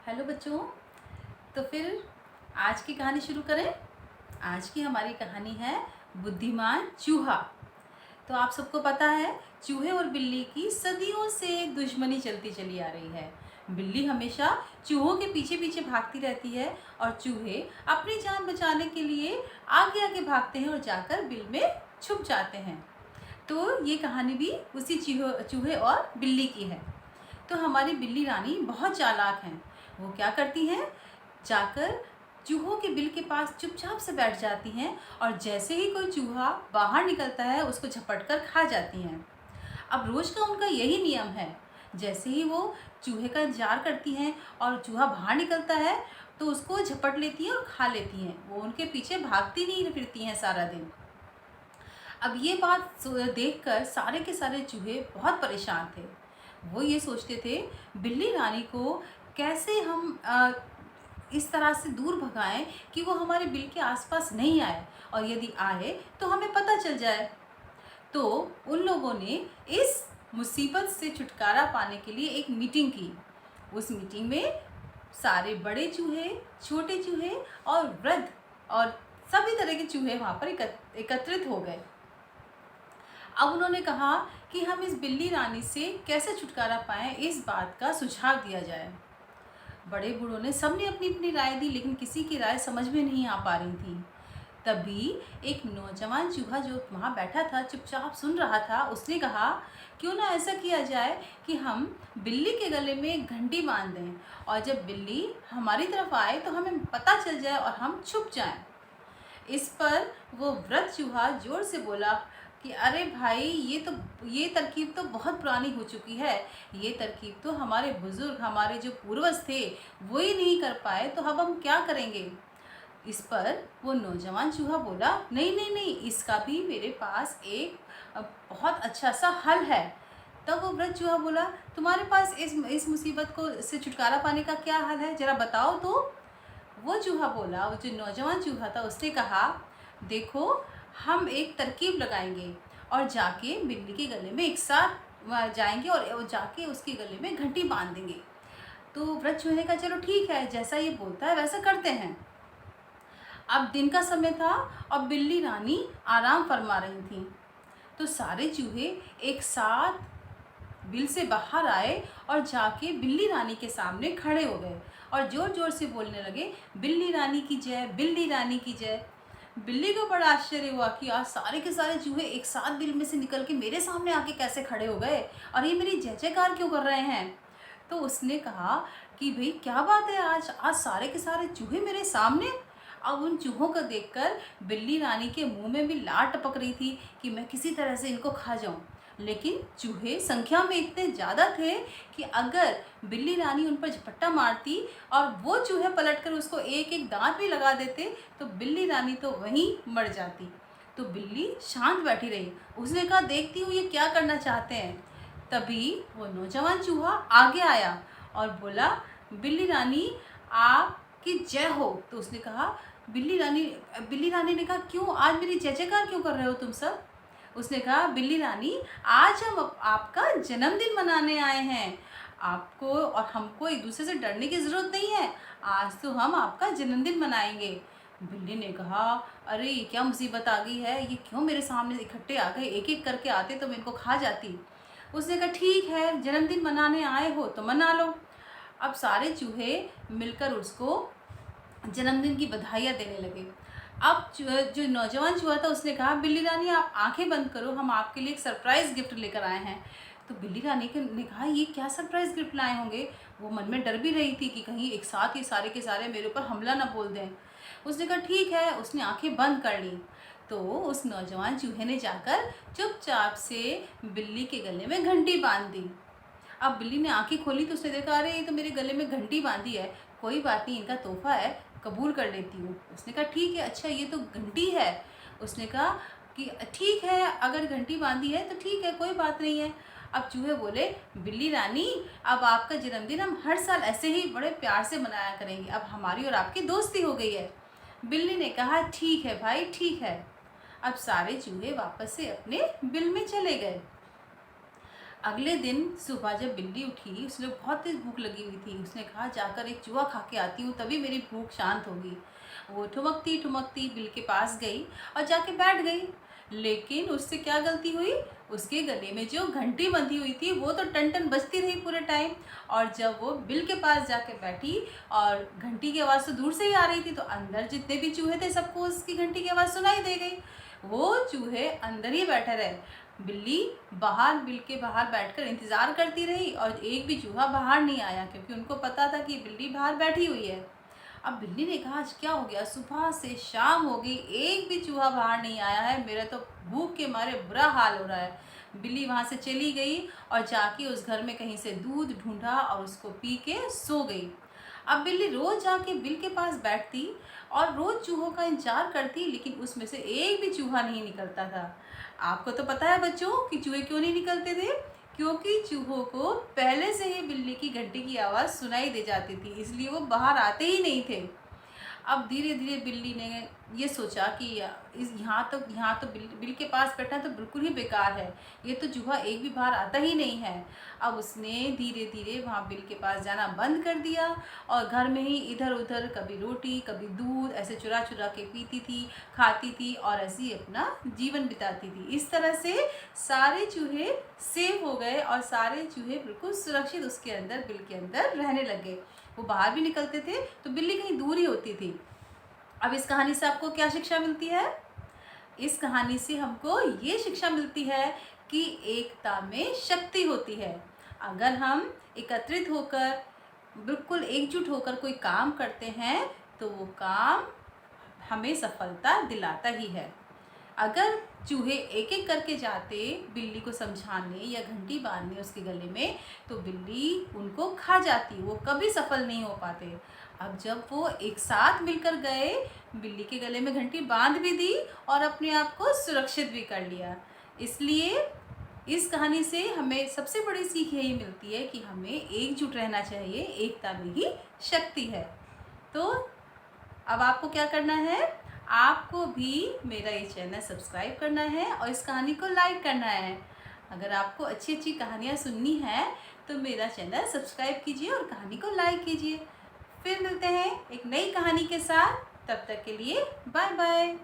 Hello बच्चों। तो फिर आज की कहानी शुरू करें। आज की हमारी कहानी है बुद्धिमान चूहा। तो आप सबको पता है चूहे और बिल्ली की सदियों से दुश्मनी चलती चली आ रही है। बिल्ली हमेशा चूहों के पीछे पीछे भागती रहती है और चूहे अपनी जान बचाने के लिए आगे आगे भागते हैं और जाकर बिल में छुप जाते हैं। तो ये कहानी भी उसी चूहे और बिल्ली की है। तो हमारी बिल्ली रानी बहुत चालाक हैं। वो क्या करती हैं, जाकर चूहों के बिल के पास चुपचाप से बैठ जाती हैं और जैसे ही कोई चूहा बाहर निकलता है उसको झपट कर खा जाती हैं। अब रोज का उनका यही नियम है। जैसे ही वो चूहे का इंतजार करती हैं और चूहा बाहर निकलता है तो उसको झपट लेती हैं और खा लेती हैं। वो उनके पीछे भागती नहीं फिरती हैं सारा दिन। अब ये बात देखकर सारे के सारे चूहे बहुत परेशान थे। वो ये सोचते थे बिल्ली रानी को कैसे हम इस तरह से दूर भगाएं कि वो हमारे बिल के आसपास नहीं आए, और यदि आए तो हमें पता चल जाए। तो उन लोगों ने इस मुसीबत से छुटकारा पाने के लिए एक मीटिंग की। उस मीटिंग में सारे बड़े चूहे, छोटे चूहे और वृद्ध और सभी तरह के चूहे वहाँ पर एकत्रित हो गए। अब उन्होंने कहा कि हम इस बिल्ली रानी से कैसे छुटकारा पाएं, इस बात का सुझाव दिया जाए। बड़े बूढ़ों ने सबने अपनी अपनी राय दी, लेकिन किसी की राय समझ में नहीं आ पा रही थी। तभी एक नौजवान चूहा जो वहाँ बैठा था चुपचाप सुन रहा था, उसने कहा क्यों ना ऐसा किया जाए कि हम बिल्ली के गले में एक घंटी बांध दें और जब बिल्ली हमारी तरफ आए तो हमें पता चल जाए और हम छुप जाएं। इस पर वो वृद्ध चूहा जोर से बोला कि अरे भाई, ये तरकीब तो बहुत पुरानी हो चुकी है। ये तरकीब तो हमारे बुजुर्ग, हमारे जो पूर्वज थे, वो ही नहीं कर पाए, तो अब हम क्या करेंगे। इस पर वो नौजवान चूहा बोला नहीं नहीं नहीं, इसका भी मेरे पास एक बहुत अच्छा सा हल है। तब वो वृद्ध चूहा बोला तुम्हारे पास इस मुसीबत को से छुटकारा पाने का क्या हल है, जरा बताओ तो। वो चूहा बोला, वो जो नौजवान चूहा था उसने कहा देखो, हम एक तरकीब लगाएंगे और जाके बिल्ली के गले में एक साथ जाएंगे और जाके उसके गले में घंटी बांध देंगे। तो वृद्ध चूहे ने कहा चलो ठीक है, जैसा ये बोलता है वैसा करते हैं। अब दिन का समय था और बिल्ली रानी आराम फरमा रही थी। तो सारे चूहे एक साथ बिल से बाहर आए और जाके बिल्ली रानी के सामने खड़े हो गए और जोर जोर से बोलने लगे बिल्ली रानी की जय, बिल्ली रानी की जय। बिल्ली को बड़ा आश्चर्य हुआ कि आज सारे के सारे चूहे एक साथ बिल में से निकल के मेरे सामने आके कैसे खड़े हो गए और ये मेरी जय जयकार क्यों कर रहे हैं। तो उसने कहा कि भाई क्या बात है, आज आज सारे के सारे चूहे मेरे सामने। अब उन चूहों को देखकर बिल्ली रानी के मुंह में भी लार टपक रही थी कि मैं किसी तरह से इनको खा जाऊं। लेकिन चूहे संख्या में इतने ज़्यादा थे कि अगर बिल्ली रानी उन पर झपट्टा मारती और वो चूहे पलटकर उसको एक एक दांत भी लगा देते तो बिल्ली रानी तो वहीं मर जाती। तो बिल्ली शांत बैठी रही। उसने कहा देखती हूँ ये क्या करना चाहते हैं। तभी वो नौजवान चूहा आगे आया और बोला बिल्ली रानी आपकी जय हो। तो उसने कहा बिल्ली रानी ने कहा क्यों, आज मेरी जय जयकार क्यों कर रहे हो तुम सब। उसने कहा बिल्ली रानी, आज हम आपका जन्मदिन मनाने आए हैं। आपको और हमको एक दूसरे से डरने की ज़रूरत नहीं है। आज तो हम आपका जन्मदिन मनाएंगे। बिल्ली ने कहा अरे ये क्या मुसीबत आ गई है, ये क्यों मेरे सामने इकट्ठे आ गए, एक एक करके आते तो मैं इनको खा जाती। उसने कहा ठीक है, जन्मदिन मनाने आए हो तो मना लो। अब सारे चूहे मिलकर उसको जन्मदिन की बधाइयाँ देने लगे। अब जो नौजवान चूहा था उसने कहा बिल्ली रानी आप आंखें बंद करो, हम आपके लिए एक सरप्राइज़ गिफ्ट लेकर आए हैं। तो बिल्ली रानी ने कहा ये क्या सरप्राइज़ गिफ्ट लाए होंगे। वो मन में डर भी रही थी कि कहीं एक साथ ही सारे के सारे मेरे ऊपर हमला ना बोल दें। उसने कहा ठीक है, उसने आंखें बंद कर ली। तो उस नौजवान चूहे ने जाकर चुपचाप से बिल्ली के गले में घंटी बांध दी। अब बिल्ली ने आंखें खोली तो उसने देखा अरे ये तो मेरे गले में घंटी बांधी है, कोई बात नहीं, इनका तोहफा है, कबूल कर लेती हूँ। उसने कहा ठीक है, अच्छा ये तो घंटी है। उसने कहा कि ठीक है, अगर घंटी बांधी है तो ठीक है, कोई बात नहीं है। अब चूहे बोले बिल्ली रानी अब आपका जन्मदिन हम हर साल ऐसे ही बड़े प्यार से मनाया करेंगे, अब हमारी और आपकी दोस्ती हो गई है। बिल्ली ने कहा ठीक है भाई, ठीक है। अब सारे चूहे वापस से अपने बिल में चले गए। अगले दिन सुबह जब बिल्ली उठी, उसने बहुत तेज़ भूख लगी हुई थी। उसने कहा जाकर एक चूहा खा के आती हूँ, तभी मेरी भूख शांत होगी। वो ठुमकती ठुमकती बिल के पास गई और जाके बैठ गई। लेकिन उससे क्या गलती हुई, उसके गले में जो घंटी बंधी हुई थी वो तो टन टन बजती रही पूरे टाइम। और जब वो बिल के पास जाके बैठी और घंटी की आवाज़ तो दूर से ही आ रही थी, तो अंदर जितने भी चूहे थे सबको उसकी घंटी की आवाज़ सुनाई दे गई। वो चूहे अंदर ही बैठे रहे। बिल्ली बाहर, बिल के बाहर बैठकर इंतज़ार करती रही और एक भी चूहा बाहर नहीं आया, क्योंकि उनको पता था कि बिल्ली बाहर बैठी हुई है। अब बिल्ली ने कहा आज क्या हो गया, सुबह से शाम हो गई, एक भी चूहा बाहर नहीं आया है, मेरा तो भूख के मारे बुरा हाल हो रहा है। बिल्ली वहाँ से चली गई और जाके उस घर में कहीं से दूध ढूंढा और उसको पी के सो गई। अब बिल्ली रोज़ जाके बिल के पास बैठती और रोज़ चूहों का इंतजार करती, लेकिन उसमें से एक भी चूहा नहीं निकलता था। आपको तो पता है बच्चों कि चूहे क्यों नहीं निकलते थे, क्योंकि चूहों को पहले से ही बिल्ली की घंटी की आवाज़ सुनाई दे जाती थी, इसलिए वो बाहर आते ही नहीं थे। अब धीरे धीरे बिल्ली ने ये सोचा कि इस यहाँ तो बिल के पास बैठना तो बिल्कुल ही बेकार है, ये तो चूहा एक भी बाहर आता ही नहीं है। अब उसने धीरे धीरे वहाँ बिल के पास जाना बंद कर दिया और घर में ही इधर उधर कभी रोटी कभी दूध ऐसे चुरा चुरा के पीती थी, खाती थी और ऐसे ही अपना जीवन बिताती थी। इस तरह से सारे चूहे सेव हो गए और सारे चूहे बिल्कुल सुरक्षित उसके अंदर, बिल के अंदर रहने लगे। वो बाहर भी निकलते थे तो बिल्ली कहीं दूर ही होती थी। अब इस कहानी से आपको क्या शिक्षा मिलती है? इस कहानी से हमको ये शिक्षा मिलती है कि एकता में शक्ति होती है। अगर हम एकत्रित होकर, बिल्कुल एकजुट होकर कोई काम करते हैं तो वो काम हमें सफलता दिलाता ही है। अगर चूहे एक एक करके जाते बिल्ली को समझाने या घंटी बांधने उसके गले में, तो बिल्ली उनको खा जाती, वो कभी सफल नहीं हो पाते। अब जब वो एक साथ मिलकर गए, बिल्ली के गले में घंटी बांध भी दी और अपने आप को सुरक्षित भी कर लिया। इसलिए इस कहानी से हमें सबसे बड़ी सीख यही मिलती है कि हमें एकजुट रहना चाहिए, एकता में ही शक्ति है। तो अब आपको क्या करना है, आपको भी मेरा ये चैनल सब्सक्राइब करना है और इस कहानी को लाइक करना है। अगर आपको अच्छी अच्छी कहानियाँ सुननी है तो मेरा चैनल सब्सक्राइब कीजिए और कहानी को लाइक कीजिए। फिर मिलते हैं एक नई कहानी के साथ, तब तक के लिए बाय बाय।